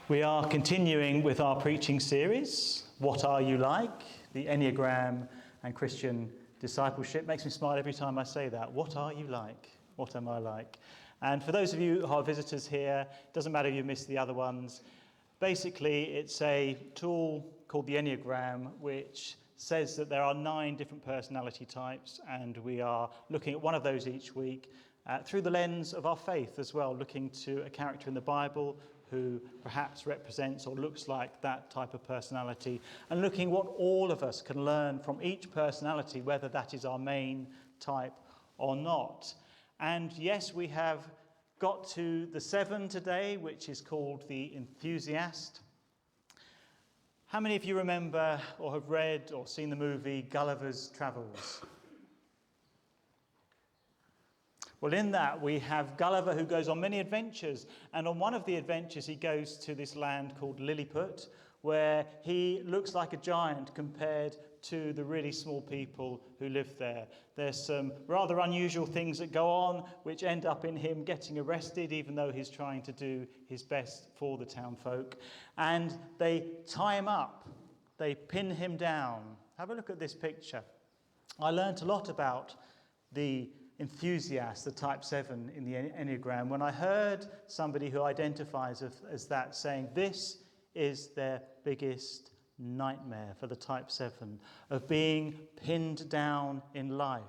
We are continuing with our preaching series, What Are You Like? The Enneagram and Christian Discipleship. Makes me smile every time I say that. What are you like? What am I like? And for those of you who are visitors here, doesn't matter if you missed the other ones, basically it's a tool called the Enneagram which says that there are 9 different personality types, and we are looking at one of those each week through the lens of our faith as well, looking to a character in the Bible who perhaps represents or looks like that type of personality, and looking what all of us can learn from each personality, whether that is our main type or not. And yes, we have got to the 7 today, which is called the Enthusiast. How many of you remember or have read or seen the movie Gulliver's Travels? Well, in that we have Gulliver who goes on many adventures, and on one of the adventures he goes to this land called Lilliput, where he looks like a giant compared to the really small people who live there. There's some rather unusual things that go on which end up in him getting arrested, even though he's trying to do his best for the town folk. And they tie him up, they pin him down. Have a look at this picture. I learnt a lot about the Enthusiast, the type 7 in the Enneagram, when I heard somebody who identifies as that saying this is their biggest nightmare for the type 7, of being pinned down in life,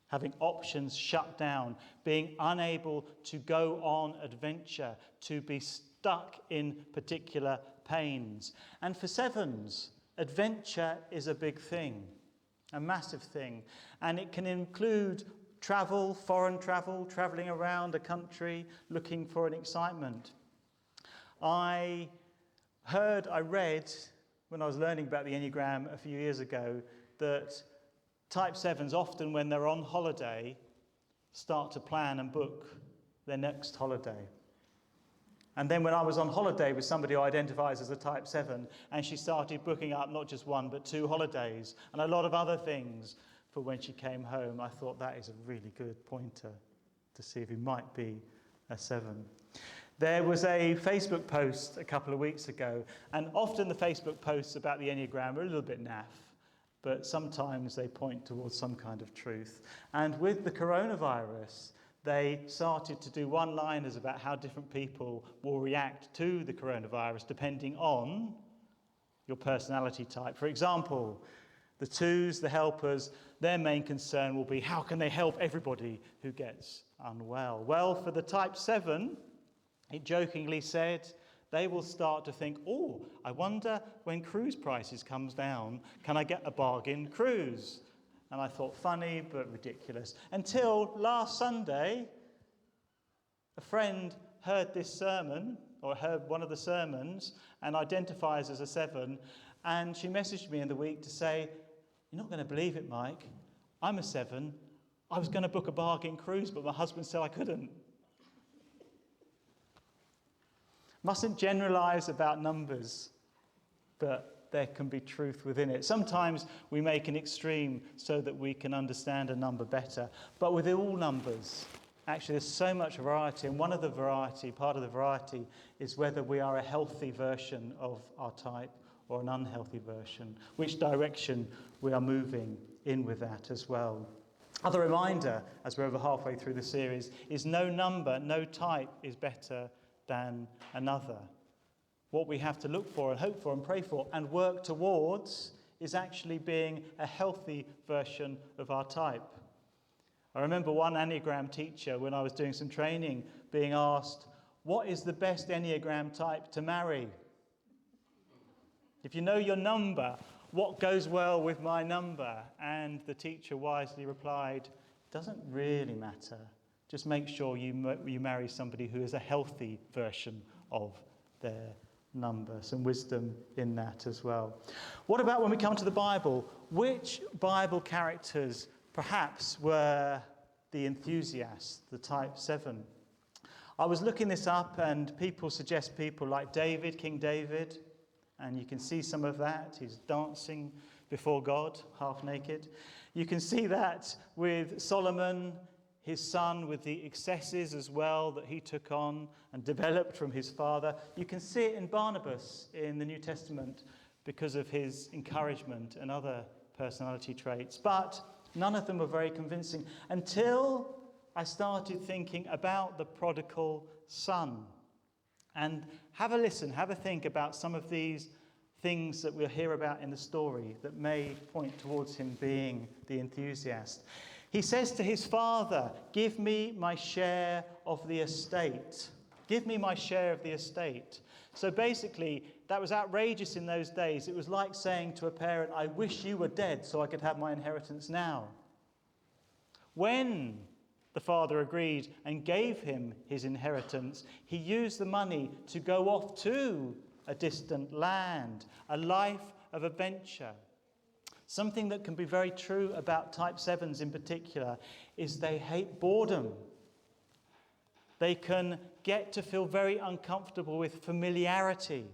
having options shut down, being unable to go on adventure, to be stuck in particular pains. And for 7s, adventure is a big thing. A massive thing, and it can include travel, foreign travel, travelling around a country looking for an excitement. I read when I was learning about the Enneagram a few years ago that type 7s often, when they're on holiday, start to plan and book their next holiday. And then when I was on holiday with somebody who identifies as a type 7, and she started booking up not just 1 but 2 holidays and a lot of other things for when she came home, I thought that is a really good pointer to see if he might be a 7. There was a Facebook post a couple of weeks ago, and often the Facebook posts about the Enneagram are a little bit naff, but sometimes they point towards some kind of truth. And with the coronavirus, they started to do one-liners about how different people will react to the coronavirus depending on your personality type. For example, the 2s, the helpers, their main concern will be how can they help everybody who gets unwell? Well, for the type 7, it jokingly said, they will start to think, oh, I wonder when cruise prices comes down, can I get a bargain cruise? And I thought, funny but ridiculous. Until last Sunday, a friend heard this sermon, or heard one of the sermons, and identifies as a 7, and she messaged me in the week to say, you're not going to believe it, Mike. I'm a 7. I was going to book a bargain cruise, but my husband said I couldn't. Mustn't generalise about numbers, but there can be truth within it. Sometimes we make an extreme so that we can understand a number better. But with all numbers, actually there's so much variety, and part of the variety is whether we are a healthy version of our type or an unhealthy version, which direction we are moving in with that as well. Other reminder, as we're over halfway through the series, is no number, no type is better than another. What we have to look for and hope for and pray for and work towards is actually being a healthy version of our type. I remember one Enneagram teacher, when I was doing some training, being asked, what is the best Enneagram type to marry? If you know your number, what goes well with my number? And the teacher wisely replied, doesn't really matter. Just make sure you marry somebody who is a healthy version of their number. Some wisdom in that as well. What about when we come to the Bible? Which Bible characters perhaps were the enthusiasts, the type 7? I was looking this up, and people suggest people like David, King David, and you can see some of that. He's dancing before God, half naked. You can see that with Solomon. his son with the excesses as well that he took on and developed from his father. You can see it in Barnabas in the New Testament because of his encouragement and other personality traits. But none of them were very convincing until I started thinking about the prodigal son. And have a listen, have a think about some of these things that we'll hear about in the story that may point towards him being the enthusiast. He says to his father, "Give me my share of the estate." Give me my share of the estate. So basically, that was outrageous in those days. It was like saying to a parent, "I wish you were dead so I could have my inheritance now." When the father agreed and gave him his inheritance, he used the money to go off to a distant land, a life of adventure. Something that can be very true about type 7s in particular is they hate boredom. They can get to feel very uncomfortable with familiarity.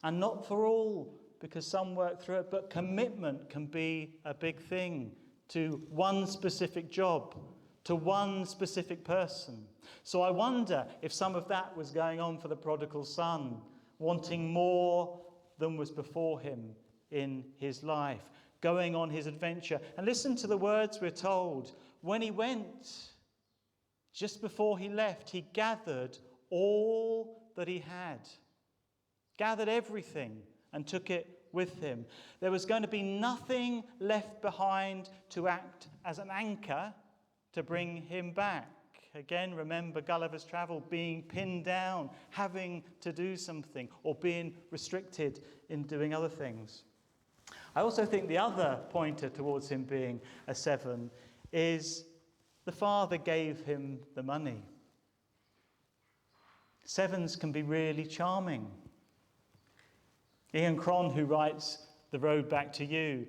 And not for all, because some work through it, but commitment can be a big thing to one specific job, to one specific person. So I wonder if some of that was going on for the prodigal son, wanting more than was before him in his life, going on his adventure. And listen to the words we're told. When he went, just before he left, he gathered all that he had, gathered everything and took it with him. There was going to be nothing left behind to act as an anchor to bring him back. Again, remember Gulliver's Travel, being pinned down, having to do something, or being restricted in doing other things. I also think the other pointer towards him being a 7 is the father gave him the money. 7s can be really charming. Ian Cron, who writes The Road Back to You,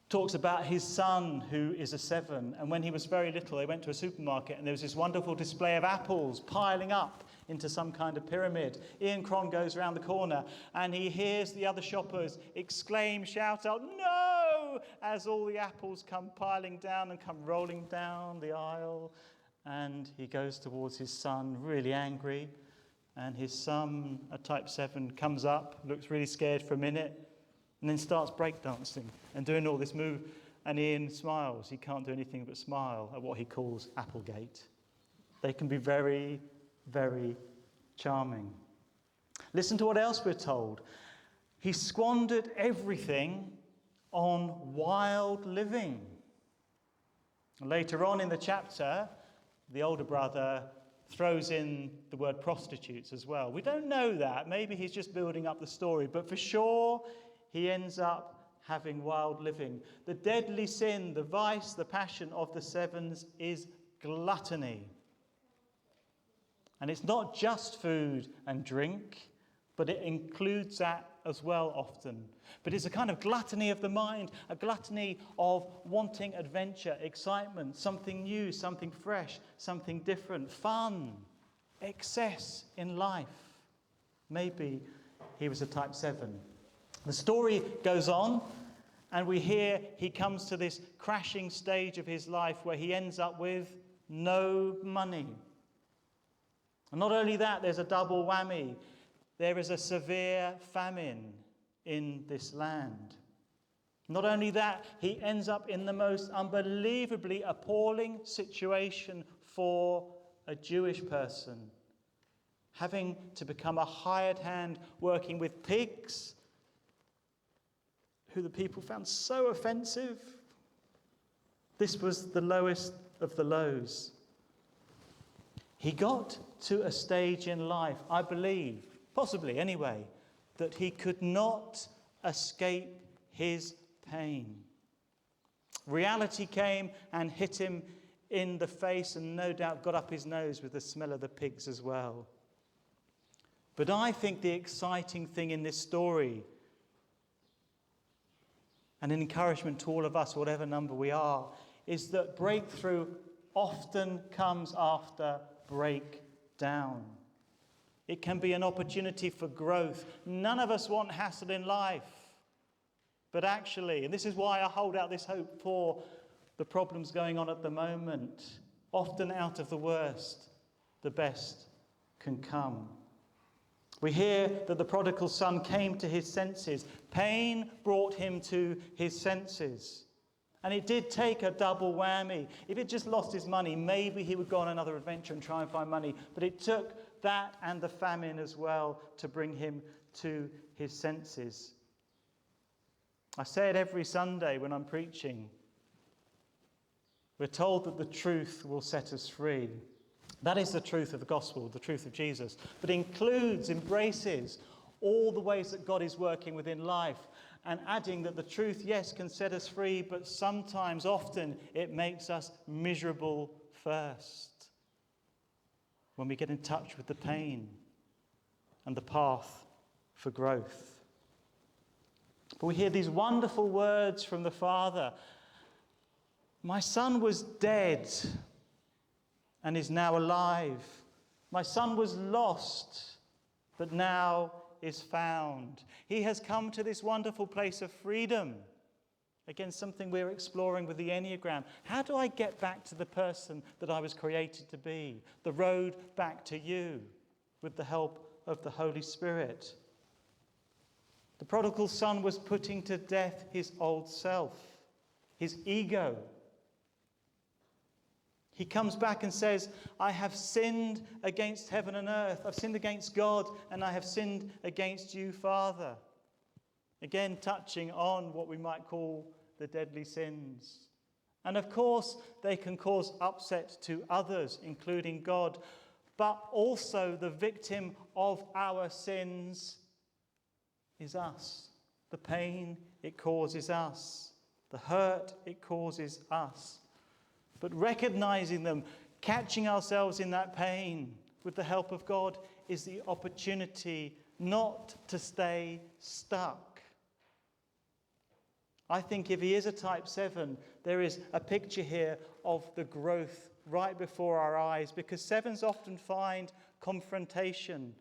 talks about his son who is a 7, and when he was very little they went to a supermarket and there was this wonderful display of apples piling up into some kind of pyramid. Ian Cron goes around the corner and he hears the other shoppers exclaim, shout out, "No!" as all the apples come piling down and come rolling down the aisle, and he goes towards his son really angry, and his son, a type 7, comes up, looks really scared for a minute, and then starts breakdancing and doing all this move. And Ian smiles. He can't do anything but smile at what he calls Applegate. They can be very, very charming. Listen to what else we're told. He squandered everything on wild living. Later on in the chapter, the older brother throws in the word prostitutes as well. We don't know that. Maybe he's just building up the story. But for sure, he ends up having wild living. The deadly sin, the vice, the passion of the 7s is gluttony. And it's not just food and drink, but it includes that as well often. But it's a kind of gluttony of the mind, a gluttony of wanting adventure, excitement, something new, something fresh, something different, fun, excess in life. Maybe he was a type 7. The story goes on, and we hear he comes to this crashing stage of his life where he ends up with no money. And not only that, there's a double whammy. There is a severe famine in this land. Not only that, he ends up in the most unbelievably appalling situation for a Jewish person, having to become a hired hand working with pigs, who the people found so offensive. This was the lowest of the lows. He got to a stage in life, I believe, possibly anyway, that he could not escape his pain. Reality came and hit him in the face, and no doubt got up his nose with the smell of the pigs as well. But I think the exciting thing in this story, and an encouragement to all of us, whatever number we are, is that breakthrough often comes after breakdown. It can be an opportunity for growth. None of us want hassle in life. But actually, and this is why I hold out this hope for the problems going on at the moment. Often out of the worst, the best can come. We hear that the prodigal son came to his senses. Pain brought him to his senses. And it did take a double whammy. If he'd just lost his money, maybe he would go on another adventure and try and find money. But it took that and the famine as well to bring him to his senses. I say it every Sunday when I'm preaching. We're told that the truth will set us free. That is the truth of the gospel, the truth of Jesus. But embraces all the ways that God is working within life, and adding that the truth, yes, can set us free, but sometimes, often, it makes us miserable first. When we get in touch with the pain and the path for growth. But we hear these wonderful words from the Father. My son was dead and is now alive. My son was lost, but now is found. He has come to this wonderful place of freedom. Again, something we're exploring with the Enneagram. How do I get back to the person that I was created to be? The road back to you, with the help of the Holy Spirit. The prodigal son was putting to death his old self, his ego. He comes back and says, I have sinned against heaven and earth. I've sinned against God, and I have sinned against you, Father. Again, touching on what we might call the deadly sins. And of course, they can cause upset to others, including God, but also the victim of our sins is us. The pain it causes us. The hurt it causes us. But recognizing them, catching ourselves in that pain with the help of God is the opportunity not to stay stuck. I think if he is a type 7, there is a picture here of the growth right before our eyes, because 7s often find confrontation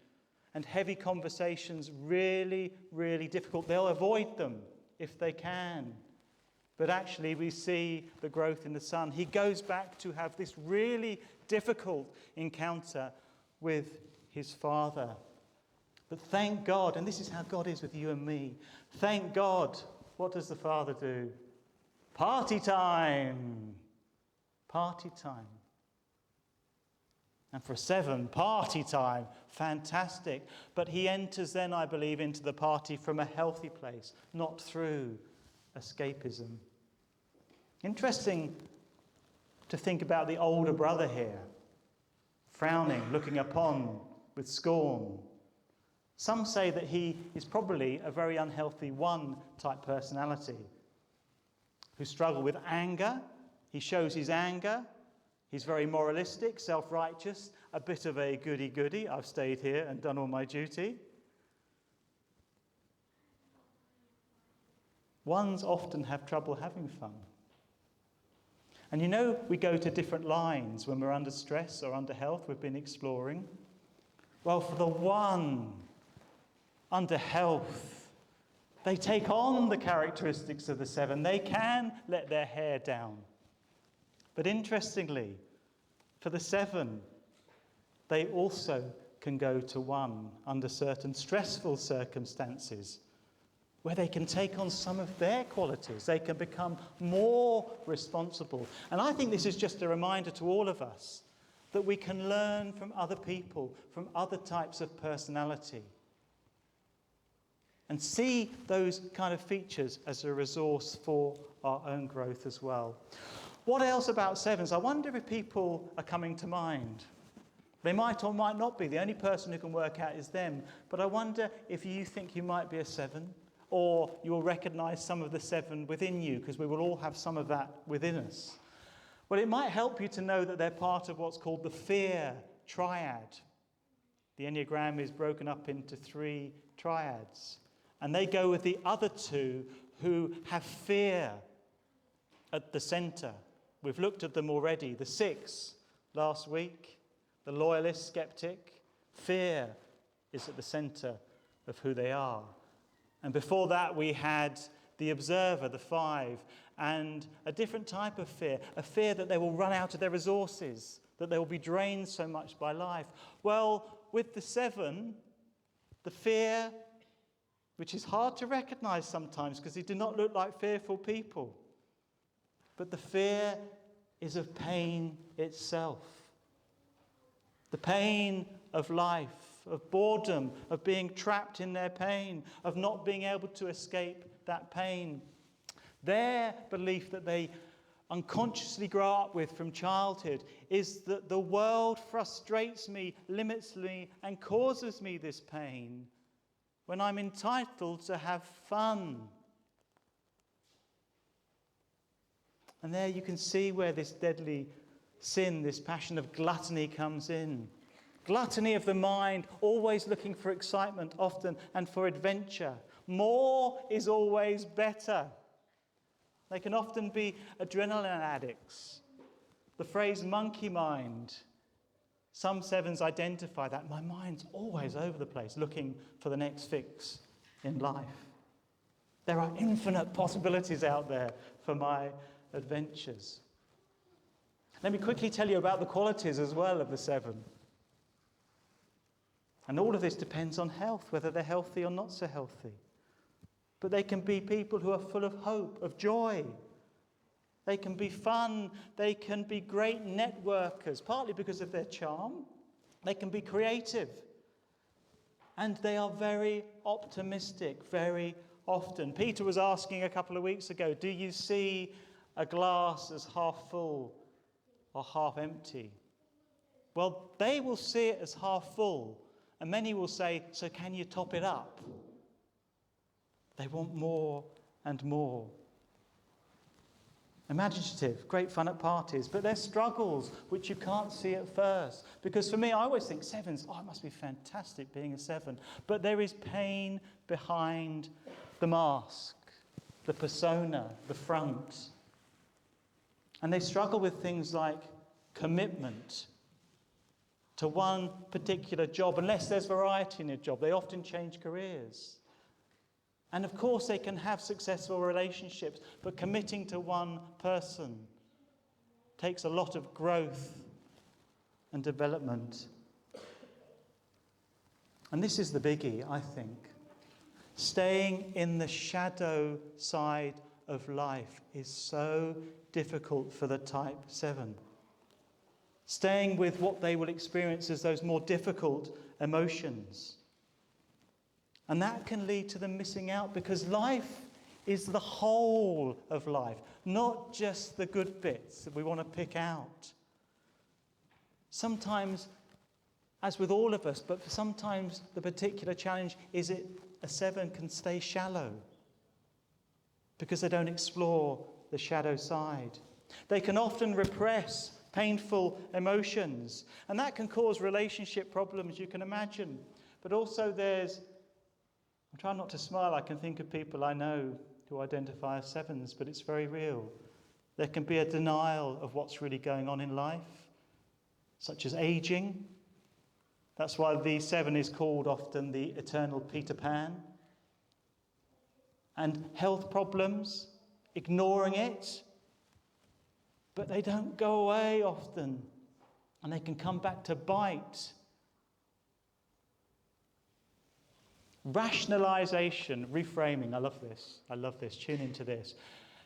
and heavy conversations really, really difficult. They'll avoid them if they can. But actually we see the growth in the son. He goes back to have this really difficult encounter with his father. But thank God, and this is how God is with you and me. Thank God, what does the father do? Party time! Party time. And for a 7, party time, fantastic. But he enters then, I believe, into the party from a healthy place, not through escapism. Interesting to think about the older brother here, frowning, looking upon with scorn. Some say that he is probably a very unhealthy 1 type personality who struggle with anger. He shows his anger. He's very moralistic, self-righteous, a bit of a goody-goody. I've stayed here and done all my duty. 1s often have trouble having fun. And you know, we go to different lines when we're under stress or under health. We've been exploring. Well, for the 1 under health, they take on the characteristics of the 7. They can let their hair down. But interestingly, for the 7, they also can go to 1 under certain stressful circumstances, where they can take on some of their qualities. They can become more responsible. And I think this is just a reminder to all of us that we can learn from other people, from other types of personality, and see those kind of features as a resource for our own growth as well. What else about 7s? I wonder if people are coming to mind. They might or might not be. The only person who can work out is them. But I wonder if you think you might be a 7, or you will recognize some of the 7 within you, because we will all have some of that within us. Well, it might help you to know that they're part of what's called the fear triad. The Enneagram is broken up into 3 triads. And they go with the other 2 who have fear at the center. We've looked at them already. The 6 last week, the loyalist, skeptic. Fear is at the center of who they are. And before that, we had the observer, the 5, and a different type of fear, a fear that they will run out of their resources, that they will be drained so much by life. Well, with the 7, the fear, which is hard to recognize sometimes because they do not look like fearful people, but the fear is of pain itself. The pain of life, of boredom, of being trapped in their pain, of not being able to escape that pain. Their belief that they unconsciously grow up with from childhood is that the world frustrates me, limits me, and causes me this pain when I'm entitled to have fun. And there you can see where this deadly sin, this passion of gluttony comes in. Gluttony of the mind, always looking for excitement often and for adventure. More is always better. They can often be adrenaline addicts. The phrase monkey mind, some 7s identify that. My mind's always over the place, looking for the next fix in life. There are infinite possibilities out there for my adventures. Let me quickly tell you about the qualities as well of the 7. And all of this depends on health, whether they're healthy or not so healthy. But they can be people who are full of hope, of joy. They can be fun. They can be great networkers, partly because of their charm. They can be creative. And they are very optimistic, very often. Peter was asking a couple of weeks ago, do you see a glass as half full or half empty? Well, they will see it as half full. And many will say, so can you top it up? They want more and more. Imaginative, great fun at parties, but there's struggles which you can't see at first. Because for me, I always think 7s, it must be fantastic being a 7. But there is pain behind the mask, the persona, the front. And they struggle with things like commitment to one particular job. Unless there's variety in a job, they often change careers. And of course, they can have successful relationships, but committing to one person takes a lot of growth and development. And this is the biggie, I think. Staying in the shadow side of life is so difficult for the type 7. Staying with what they will experience as those more difficult emotions. And that can lead to them missing out, because life is the whole of life, not just the good bits that we want to pick out. Sometimes, as with all of us, but sometimes the particular challenge is it a 7 can stay shallow because they don't explore the shadow side. They can often repress painful emotions, and that can cause relationship problems, you can imagine. But also I'm trying not to smile, I can think of people I know who identify as 7s, but it's very real. There can be a denial of what's really going on in life, such as aging. That's why the 7 is called often the eternal Peter Pan. And health problems, ignoring it, but they don't go away often, and they can come back to bite. Rationalization, reframing, I love this, tune into this.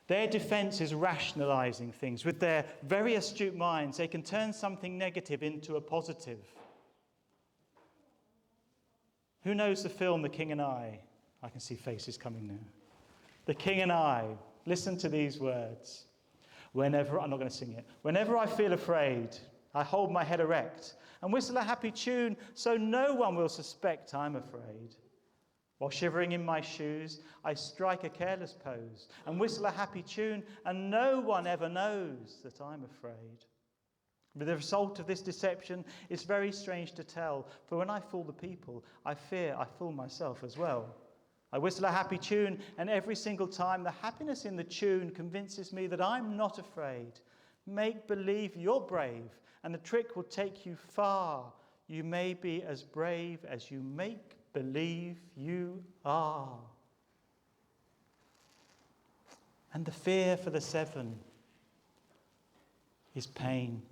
Their defense is rationalizing things. With their very astute minds, they can turn something negative into a positive. Who knows the film The King and I? I can see faces coming now. The King and I. Listen to these words. I'm not going to sing it. Whenever I feel afraid, I hold my head erect and whistle a happy tune so no one will suspect I'm afraid. While shivering in my shoes, I strike a careless pose and whistle a happy tune, and no one ever knows that I'm afraid. But the result of this deception is very strange to tell, for when I fool the people, I fear I fool myself as well. I whistle a happy tune, and every single time the happiness in the tune convinces me that I'm not afraid. Make believe you're brave, and the trick will take you far. You may be as brave as you make believe you are. And the fear for the 7 is pain.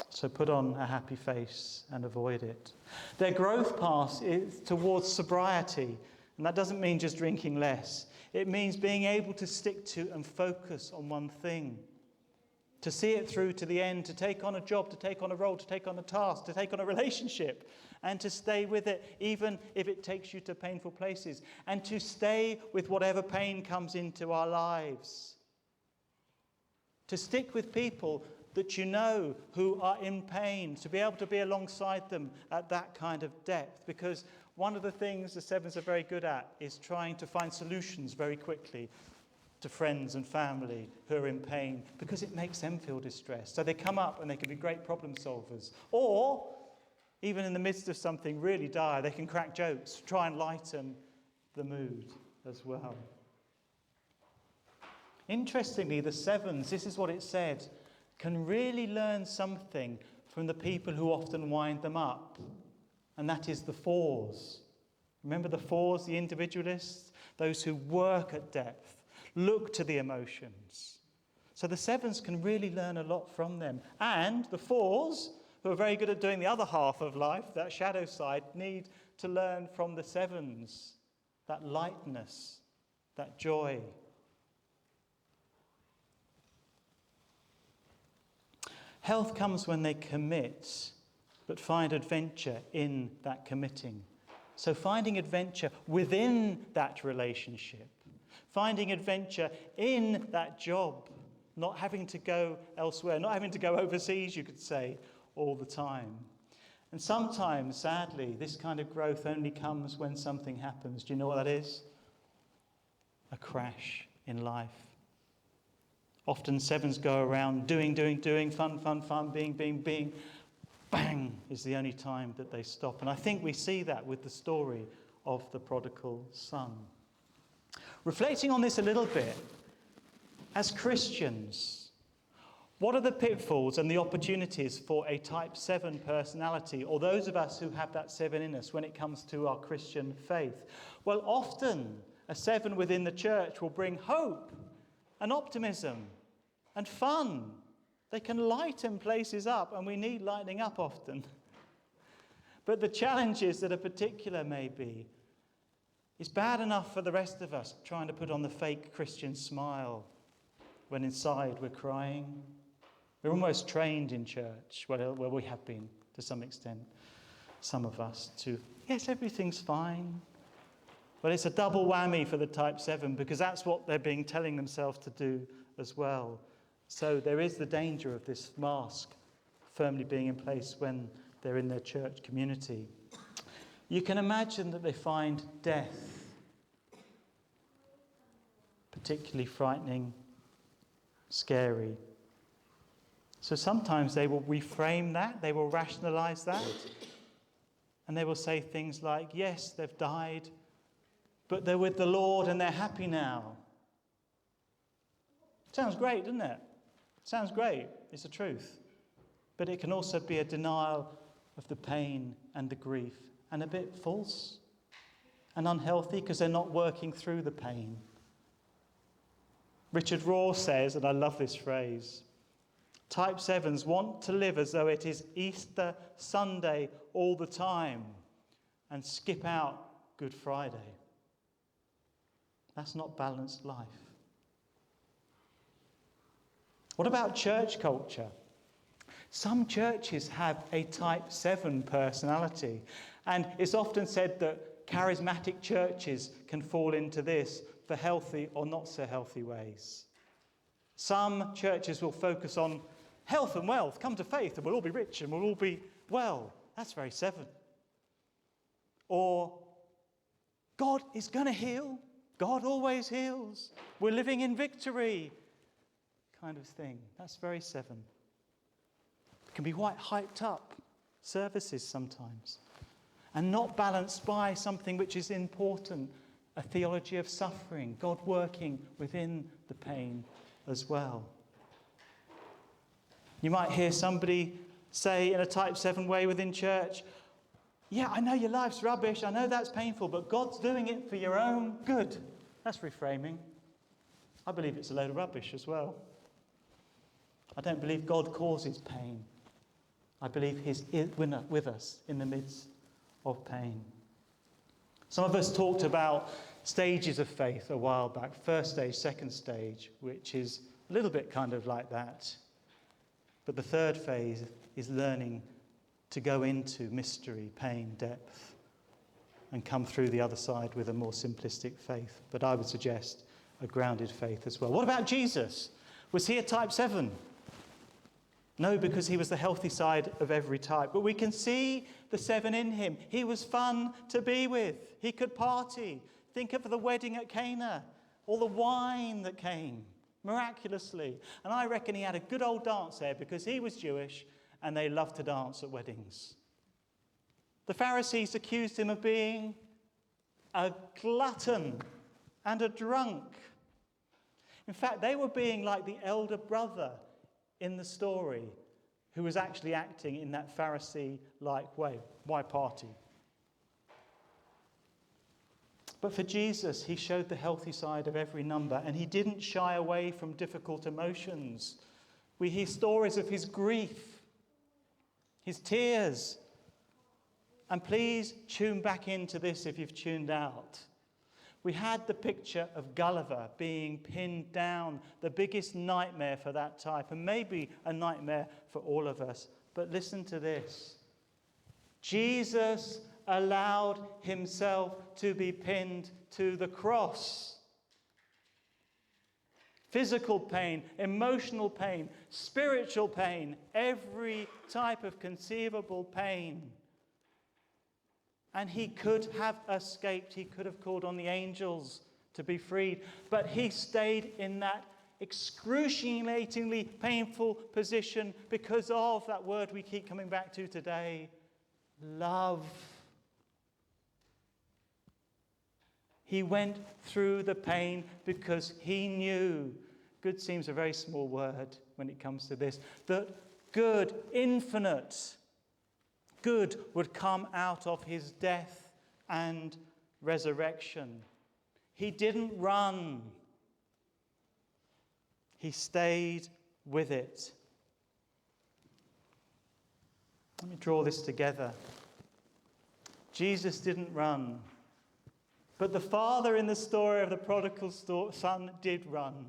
So put on a happy face and avoid it. Their growth path is towards sobriety. And that doesn't mean just drinking less. It means being able to stick to and focus on one thing. To see it through to the end, to take on a job, to take on a role, to take on a task, to take on a relationship, and to stay with it even if it takes you to painful places, and to stay with whatever pain comes into our lives. To stick with people that you know who are in pain, to be able to be alongside them at that kind of depth. Because one of the things the 7s are very good at is trying to find solutions very quickly to friends and family who are in pain, because it makes them feel distressed. So they come up and they can be great problem solvers. Or, even in the midst of something really dire, they can crack jokes, try and lighten the mood as well. Interestingly, the 7s, this is what it said, can really learn something from the people who often wind them up. And that is the 4s. Remember the 4s, the individualists? Those who work at depth, look to the emotions. So the 7s can really learn a lot from them. And the 4s, who are very good at doing the other half of life, that shadow side, need to learn from the 7s. That lightness, that joy. Health comes when they commit, but find adventure in that committing. So finding adventure within that relationship. Finding adventure in that job. Not having to go elsewhere. Not having to go overseas, you could say, all the time. And sometimes, sadly, this kind of growth only comes when something happens. Do you know what that is? A crash in life. Often 7s go around doing, fun, being. Bang is the only time that they stop. And I think we see that with the story of the prodigal son. Reflecting on this a little bit, as Christians, what are the pitfalls and the opportunities for a type 7 personality, or those of us who have that 7 in us when it comes to our Christian faith? Well, often a 7 within the church will bring hope and optimism and fun. They can lighten places up, and we need lightening up often. But the challenges that are particular maybe is bad enough for the rest of us trying to put on the fake Christian smile when inside we're crying. We're almost trained in church, where we have been to some extent, some of us, to, yes, everything's fine. But it's a double whammy for the type 7, because that's what they're being telling themselves to do as well. So there is the danger of this mask firmly being in place when they're in their church community. You can imagine that they find death particularly frightening, scary. So sometimes they will reframe that, they will rationalize that, and they will say things like, yes, they've died, but they're with the Lord and they're happy now. Sounds great, doesn't it? Sounds great. It's the truth. But it can also be a denial of the pain and the grief, and a bit false and unhealthy because they're not working through the pain. Richard Rohr says, and I love this phrase, type 7s want to live as though it is Easter Sunday all the time and skip out Good Friday. That's not balanced life. What about church culture? Some churches have a type 7 personality, and it's often said that charismatic churches can fall into this for healthy or not so healthy ways. Some churches will focus on health and wealth, come to faith and we'll all be rich and we'll all be well. That's very 7. Or God is going to heal. God always heals. We're living in victory, kind of thing. That's very 7. It can be quite hyped up services sometimes, and not balanced by something which is important, a theology of suffering, God working within the pain as well. You might hear somebody say in a type 7 way within church, yeah, I know your life's rubbish, I know that's painful, but God's doing it for your own good. That's reframing. I believe it's a load of rubbish as well. I don't believe God causes pain. I believe He's with us in the midst of pain. Some of us talked about stages of faith a while back. First stage, second stage, which is a little bit kind of like that. But the third phase is learning to go into mystery, pain, depth, and come through the other side with a more simplistic faith. But I would suggest a grounded faith as well. What about Jesus? Was he a type 7? No, because he was the healthy side of every type. But we can see the 7 in him. He was fun to be with. He could party. Think of the wedding at Cana, all the wine that came miraculously. And I reckon he had a good old dance there because he was Jewish and they loved to dance at weddings. The Pharisees accused him of being a glutton and a drunk. In fact, they were being like the elder brother in the story who was actually acting in that Pharisee-like way. Why party? But for Jesus, he showed the healthy side of every number, and he didn't shy away from difficult emotions. We hear stories of his grief, his tears. And please tune back into this if you've tuned out. We had the picture of Gulliver being pinned down, the biggest nightmare for that type, and maybe a nightmare for all of us. But listen to this. Jesus allowed himself to be pinned to the cross. Physical pain, emotional pain, spiritual pain, every type of conceivable pain. And he could have escaped. He could have called on the angels to be freed. But he stayed in that excruciatingly painful position because of that word we keep coming back to today, love. He went through the pain because he knew, good seems a very small word when it comes to this, that good, infinite good would come out of his death and resurrection. He didn't run. He stayed with it. Let me draw this together. Jesus didn't run. But the father in the story of the prodigal son did run.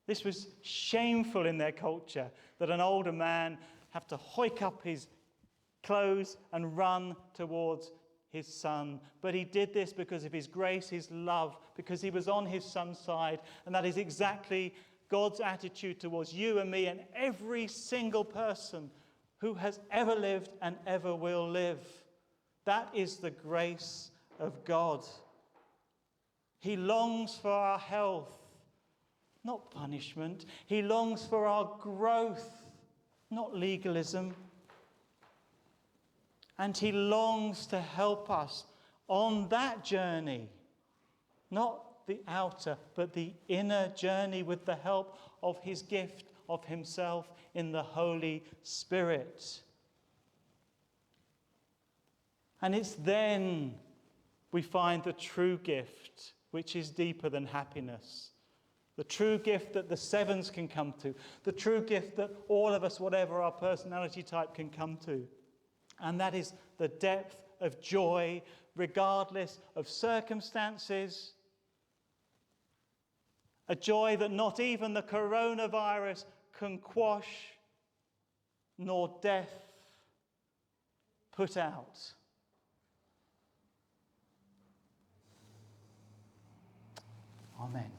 This was shameful in their culture, that an older man have to hoik up his clothes and run towards his son. But he did this because of his grace, his love, because he was on his son's side. And that is exactly God's attitude towards you and me and every single person who has ever lived and ever will live. That is the grace of God. He longs for our health, not punishment. He longs for our growth, not legalism. And he longs to help us on that journey, not the outer, but the inner journey with the help of his gift of himself in the Holy Spirit. And it's then we find the true gift, which is deeper than happiness. The true gift that the 7s can come to. The true gift that all of us, whatever our personality type, can come to. And that is the depth of joy, regardless of circumstances. A joy that not even the coronavirus can quash, nor death put out. Amen.